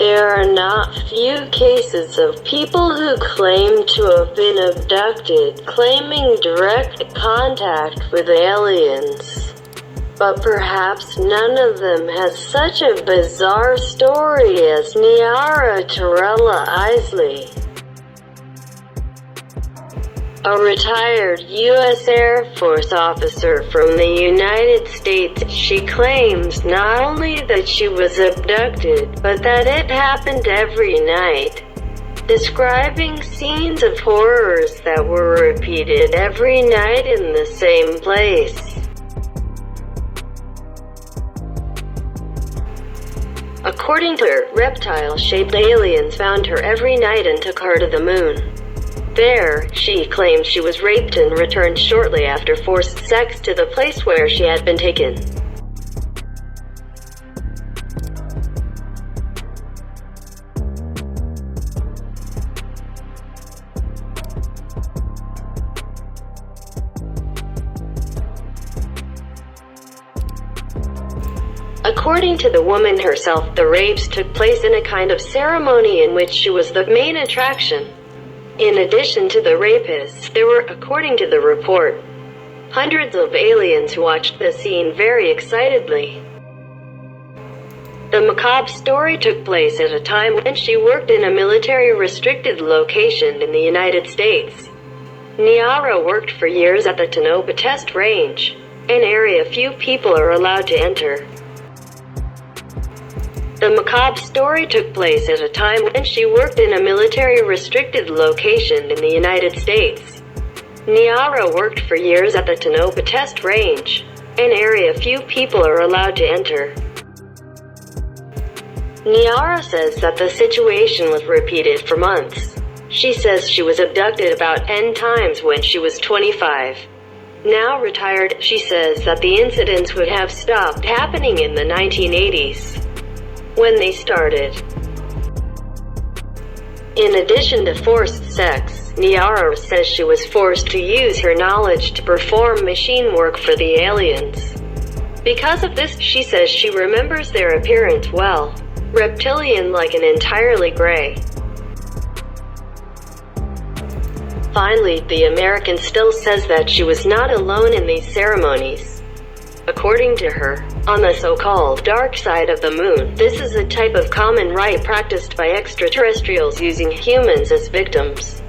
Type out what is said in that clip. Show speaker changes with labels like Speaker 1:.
Speaker 1: There are not few cases of people who claim to have been abducted, claiming direct contact with aliens. But perhaps none of them has such a bizarre story as Niara Torella Isley. A retired U.S. Air Force officer from the United States, she claims not only that she was abducted, but that it happened every night, describing scenes of horrors that were repeated every night in the same place. According to her, reptile-shaped aliens found her every night and took her to the moon. There, she claimed she was raped and returned shortly after forced sex to the place where she had been taken. According to the woman herself, the rapes took place in a kind of ceremony in which she was the main attraction. In addition to the rapists, there were, according to the report, hundreds of aliens who watched the scene very excitedly. The macabre story took place at a time when she worked in a military-restricted location in the United States. Niara worked for years at the Tonopah Test Range, an area few people are allowed to enter. The macabre story took place at a time when she worked in a military-restricted location in the United States. Niara worked for years at the Tonopah Test Range, an area few people are allowed to enter. Niara says that the situation was repeated for months. She says she was abducted about 10 times when she was 25. Now retired, she says that the incidents would have stopped happening in the 1980s. When they started. In addition to forced sex, Niara says she was forced to use her knowledge to perform machine work for the aliens. Because of this, she says she remembers their appearance well, reptilian-like and entirely gray. Finally, the American still says that she was not alone in these ceremonies. According to her, on the so-called dark side of the moon, this is a type of common rite practiced by extraterrestrials using humans as victims.